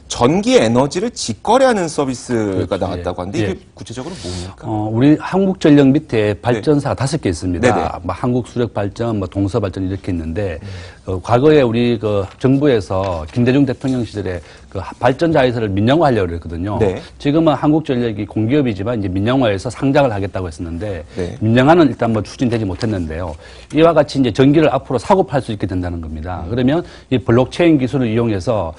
Speaker 1: 전기 에너지를 직거래하는 서비스가
Speaker 3: 그렇죠.
Speaker 1: 나왔다고 하는데 이게 구체적으로 뭡니까?
Speaker 3: 우리 한국전력 밑에 발전사가 5개 있습니다.
Speaker 1: 네네.
Speaker 3: 뭐 한국수력발전, 뭐 동서발전 이렇게 있는데 과거에 우리 그 정부에서 김대중 대통령 시절에 그 발전 자회사를 민영화하려고 그랬거든요.
Speaker 1: 네.
Speaker 3: 지금은 한국전력이 공기업이지만 이제 민영화해서 상장을 하겠다고 했었는데
Speaker 1: 네.
Speaker 3: 민영화는 일단 뭐 추진되지 못했는데요. 이와 같이 이제 전기를 앞으로 사고 팔 수 있게 된다는 겁니다. 그러면 이 블록체인 기술을 이용해서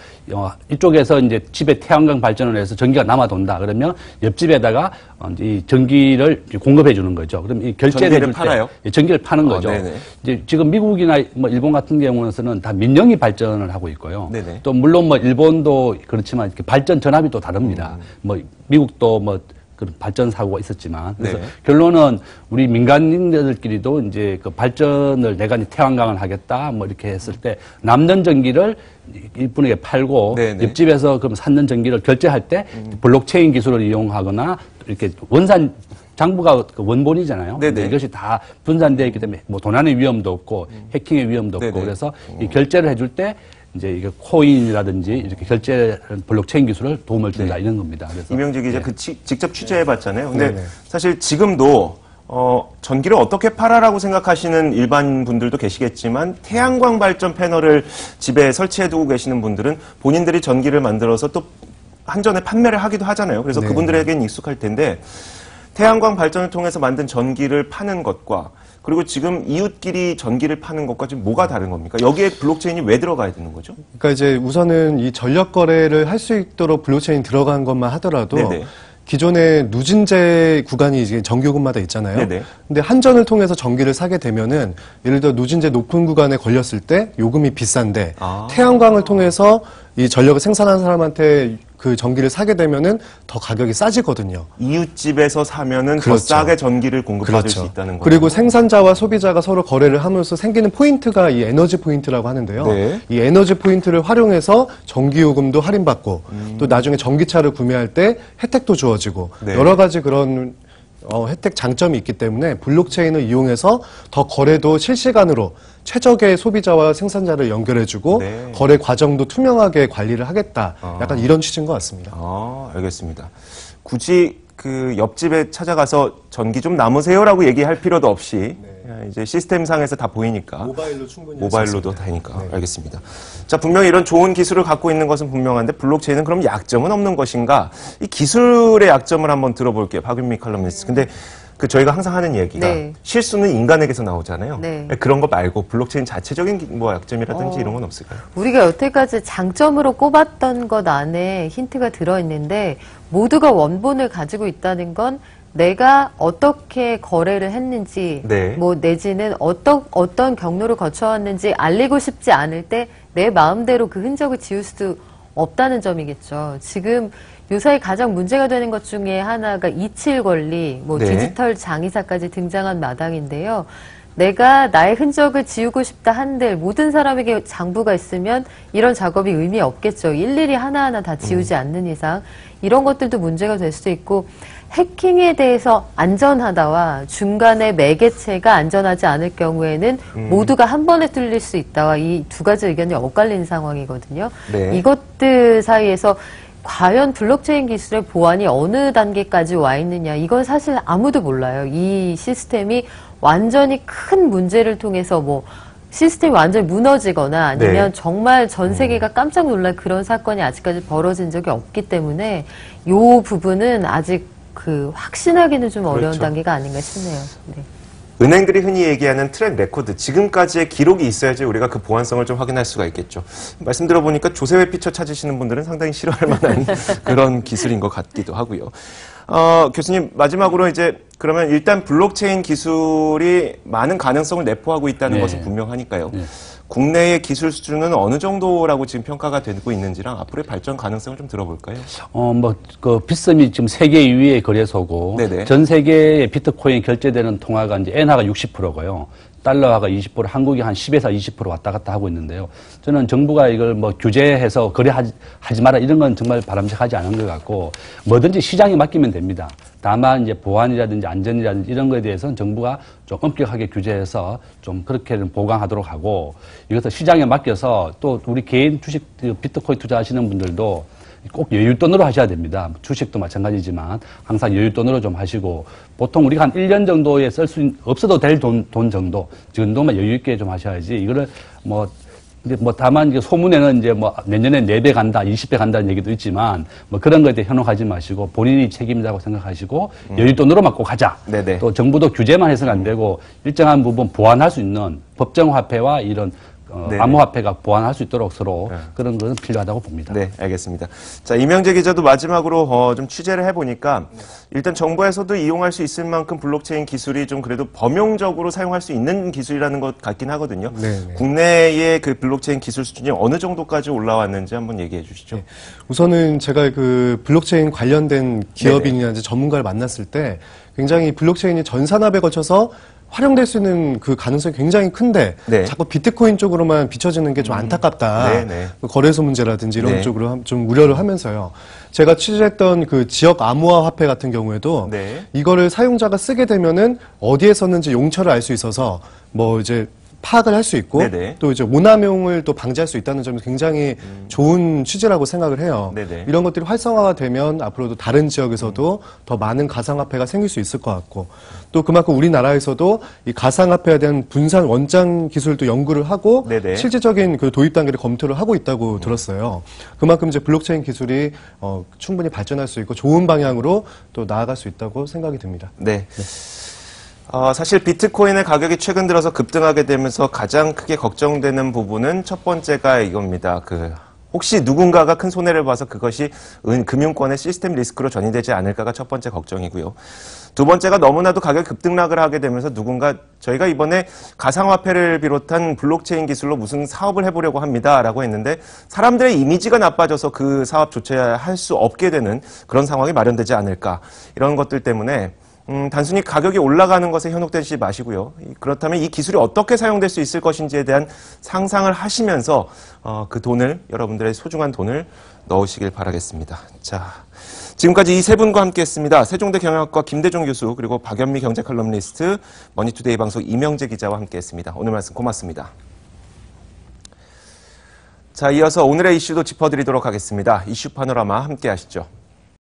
Speaker 3: 이쪽에서 이제 집에 태양광 발전을 해서 전기가 남아돈다. 그러면 옆집에다가 이 전기를 공급해 주는 거죠. 그럼 이 결제를
Speaker 1: 전기를
Speaker 3: 해줄
Speaker 1: 팔아요?
Speaker 3: 때 전기를 파는 거죠.
Speaker 1: 네네.
Speaker 3: 이제 지금 미국이나 뭐 일본 같은 경우에는 다 민영이 발전을 하고 있고요.
Speaker 1: 네네.
Speaker 3: 또 물론 뭐 일본도 그렇지만 이렇게 발전 전압이 또 다릅니다. 뭐 미국도 뭐 그런 발전 사고가 있었지만 그래서
Speaker 1: 네.
Speaker 3: 결론은 우리 민간인들끼리도 이제 그 발전을 내가 이제 태양광을 하겠다 뭐 이렇게 했을 때 남는 전기를 이분에게 팔고
Speaker 1: 네네.
Speaker 3: 옆집에서 그럼 샀는 전기를 결제할 때 블록체인 기술을 이용하거나 이렇게 원산 장부가 그 원본이잖아요.
Speaker 1: 네네.
Speaker 3: 이것이 다 분산되어 있기 때문에 뭐 도난의 위험도 없고 해킹의 위험도 없고
Speaker 1: 네네.
Speaker 3: 그래서 이 결제를 해줄 때 이제 이게 코인이라든지 이렇게 결제 블록체인 기술을 도움을 준다 이런 겁니다. 그래서
Speaker 1: 이명재 기자 그 직접 취재해봤잖아요. 근데
Speaker 4: 네네.
Speaker 1: 사실 지금도 전기를 어떻게 팔아라고 생각하시는 일반 분들도 계시겠지만 태양광 발전 패널을 집에 설치해두고 계시는 분들은 본인들이 전기를 만들어서 또 한전에 판매를 하기도 하잖아요. 그래서
Speaker 4: 네.
Speaker 1: 그분들에게는 익숙할 텐데 태양광 발전을 통해서 만든 전기를 파는 것과 그리고 지금 이웃끼리 전기를 파는 것과 지금 뭐가 다른 겁니까? 여기에 블록체인이 왜 들어가야 되는 거죠?
Speaker 4: 그러니까 이제 우선은 이 전력 거래를 할 수 있도록 블록체인 들어간 것만 하더라도
Speaker 1: 네네.
Speaker 4: 기존의 누진제 구간이 이제 전기요금마다 있잖아요.
Speaker 1: 네네.
Speaker 4: 근데 한전을 통해서 전기를 사게 되면은 예를 들어 누진제 높은 구간에 걸렸을 때 요금이 비싼데 태양광을 통해서 이 전력을 생산하는 사람한테 그 전기를 사게 되면은 더 가격이 싸지거든요.
Speaker 1: 이웃집에서 사면은 더
Speaker 4: 그렇죠.
Speaker 1: 싸게 전기를 공급받을 수 있다는 거죠.
Speaker 4: 그리고 생산자와 소비자가 서로 거래를 하면서 생기는 포인트가 이 에너지 포인트라고 하는데요.
Speaker 1: 네.
Speaker 4: 이 에너지 포인트를 활용해서 전기요금도 할인받고 또 나중에 전기차를 구매할 때 혜택도 주어지고
Speaker 1: 네.
Speaker 4: 여러 가지 그런 혜택 장점이 있기 때문에 블록체인을 이용해서 더 거래도 실시간으로 최적의 소비자와 생산자를 연결해주고
Speaker 1: 네.
Speaker 4: 거래 과정도 투명하게 관리를 하겠다. 약간 이런 취지인 것 같습니다.
Speaker 1: 알겠습니다. 굳이 그 옆집에 찾아가서 전기 좀 남으세요라고 얘기할 필요도 없이 이제 시스템상에서 다 보이니까
Speaker 4: 모바일로 충분히
Speaker 1: 모바일로도 되니까 알겠습니다. 자, 분명히 이런 좋은 기술을 갖고 있는 것은 분명한데 블록체인은 그럼 약점은 없는 것인가? 이 기술의 약점을 한번 들어볼게요. 박윤미 칼럼니스트. 근데 그 저희가 항상 하는 얘기가
Speaker 2: 네.
Speaker 1: 실수는 인간에게서 나오잖아요.
Speaker 2: 네.
Speaker 1: 그런 거 말고 블록체인 자체적인 뭐 약점이라든지 이런 건 없을까요?
Speaker 2: 우리가 여태까지 장점으로 꼽았던 것 안에 힌트가 들어있는데 모두가 원본을 가지고 있다는 건 내가 어떻게 거래를 했는지
Speaker 1: 네.
Speaker 2: 뭐 내지는 어떤 경로를 거쳐왔는지 알리고 싶지 않을 때 내 마음대로 그 흔적을 지울 수도 없다는 점이겠죠. 지금 요사이 가장 문제가 되는 것 중에 하나가 이칠 권리, 뭐
Speaker 1: 네.
Speaker 2: 디지털 장의사까지 등장한 마당인데요. 내가 나의 흔적을 지우고 싶다 한들 모든 사람에게 장부가 있으면 이런 작업이 의미 없겠죠. 일일이 하나하나 다 지우지 않는 이상 이런 것들도 문제가 될 수도 있고 해킹에 대해서 안전하다와 중간에 매개체가 안전하지 않을 경우에는 모두가 한 번에 뚫릴 수 있다와 이 두 가지 의견이 엇갈린 상황이거든요.
Speaker 1: 네.
Speaker 2: 이것들 사이에서 과연 블록체인 기술의 보안이 어느 단계까지 와 있느냐 이건 사실 아무도 몰라요. 이 시스템이 완전히 큰 문제를 통해서 뭐 시스템이 완전히 무너지거나 아니면
Speaker 1: 네.
Speaker 2: 정말 전 세계가 깜짝 놀랄 그런 사건이 아직까지 벌어진 적이 없기 때문에 이 부분은 아직 그 확신하기는 좀 어려운
Speaker 1: 그렇죠.
Speaker 2: 단계가 아닌가 싶네요. 네.
Speaker 1: 은행들이 흔히 얘기하는 트랙 레코드, 지금까지의 기록이 있어야지 우리가 그 보안성을 좀 확인할 수가 있겠죠. 말씀 들어보니까 조세회 피처 찾으시는 분들은 상당히 싫어할 만한 그런 기술인 것 같기도 하고요. 교수님, 마지막으로 이제 그러면 일단 블록체인 기술이 많은 가능성을 내포하고 있다는
Speaker 3: 네.
Speaker 1: 것은 분명하니까요.
Speaker 3: 네.
Speaker 1: 국내의 기술 수준은 어느 정도라고 지금 평가가 되고 있는지랑 앞으로의 발전 가능성을 좀 들어볼까요?
Speaker 3: 그 빗썸이 지금 세계 2위의 거래소고
Speaker 1: 네네.
Speaker 3: 전 세계의 비트코인 결제되는 통화가 이제 엔화가 60%고요. 달러화가 20%, 한국이 한 10에서 20% 왔다 갔다 하고 있는데요. 저는 정부가 이걸 뭐 규제해서 거래하지 마라 이런 건 정말 바람직하지 않은 것 같고 뭐든지 시장에 맡기면 됩니다. 다만 이제 보안이라든지 안전이라든지 이런 거에 대해서는 정부가 좀 엄격하게 규제해서 좀 그렇게 보강하도록 하고 이것을 시장에 맡겨서 또 우리 개인 주식 비트코인 투자하시는 분들도 꼭 여윳돈으로 하셔야 됩니다. 주식도 마찬가지지만 항상 여윳돈으로 좀 하시고 보통 우리가 한 1년 정도에 쓸 수 없어도 될 돈 정도 정도만 여유 있게 좀 하셔야지 이거를 이제 다만 이제 소문에는 이제 내년에 4배 간다, 20배 간다는 얘기도 있지만 그런 거에 대해 현혹하지 마시고 본인이 책임이라고 생각하시고 여윳돈으로만 꼭 하자.
Speaker 1: 네네.
Speaker 3: 또 정부도 규제만 해서는 안 되고 일정한 부분 보완할 수 있는 법정화폐와 이런 암호화폐가 보완할 수 있도록 서로 그런 것은 필요하다고 봅니다.
Speaker 1: 네, 알겠습니다. 자, 이명재 기자도 마지막으로 좀 취재를 해보니까 일단 정부에서도 이용할 수 있을 만큼 블록체인 기술이 좀 그래도 범용적으로 사용할 수 있는 기술이라는 것 같긴 하거든요.
Speaker 4: 네네.
Speaker 1: 국내의 그 블록체인 기술 수준이 어느 정도까지 올라왔는지 한번 얘기해 주시죠.
Speaker 4: 네. 우선은 제가 그 블록체인 관련된 기업인이나 전문가를 만났을 때 굉장히 블록체인이 전 산업에 거쳐서 활용될 수 있는 그 가능성이 굉장히 큰데
Speaker 1: 네.
Speaker 4: 자꾸 비트코인 쪽으로만 비춰지는 게 좀 안타깝다.
Speaker 1: 네.
Speaker 4: 그 거래소 문제라든지 이런
Speaker 1: 네.
Speaker 4: 쪽으로 좀 우려를 하면서요. 제가 취재했던 그 지역 암호화 화폐 같은 경우에도
Speaker 1: 네.
Speaker 4: 이거를 사용자가 쓰게 되면은 어디에 썼는지 용처를 알 수 있어서 이제 파악을 할 수 있고
Speaker 1: 네네.
Speaker 4: 또 이제 오남용을 또 방지할 수 있다는 점이 굉장히 좋은 취지라고 생각을 해요.
Speaker 1: 네네.
Speaker 4: 이런 것들이 활성화가 되면 앞으로도 다른 지역에서도 더 많은 가상화폐가 생길 수 있을 것 같고 또 그만큼 우리나라에서도 이 가상화폐에 대한 분산 원장 기술도 연구를 하고
Speaker 1: 네네.
Speaker 4: 실질적인 그 도입 단계를 검토를 하고 있다고 들었어요. 그만큼 이제 블록체인 기술이 충분히 발전할 수 있고 좋은 방향으로 또 나아갈 수 있다고 생각이 듭니다.
Speaker 1: 네. 사실 비트코인의 가격이 최근 들어서 급등하게 되면서 가장 크게 걱정되는 부분은 첫 번째가 이겁니다. 혹시 누군가가 큰 손해를 봐서 그것이 금융권의 시스템 리스크로 전이되지 않을까가 첫 번째 걱정이고요. 두 번째가 너무나도 가격이 급등락을 하게 되면서 저희가 이번에 가상화폐를 비롯한 블록체인 기술로 무슨 사업을 해보려고 합니다라고 했는데 사람들의 이미지가 나빠져서 그 사업조차 할 수 없게 되는 그런 상황이 마련되지 않을까. 이런 것들 때문에 단순히 가격이 올라가는 것에 현혹되지 마시고요. 그렇다면 이 기술이 어떻게 사용될 수 있을 것인지에 대한 상상을 하시면서 그 돈을, 여러분들의 소중한 돈을 넣으시길 바라겠습니다. 자, 지금까지 이 세 분과 함께했습니다. 세종대 경영학과 김대중 교수 그리고 박연미 경제 칼럼니스트, 머니투데이 방송 이명재 기자와 함께했습니다. 오늘 말씀 고맙습니다. 자, 이어서 오늘의 이슈도 짚어드리도록 하겠습니다. 이슈 파노라마 함께하시죠.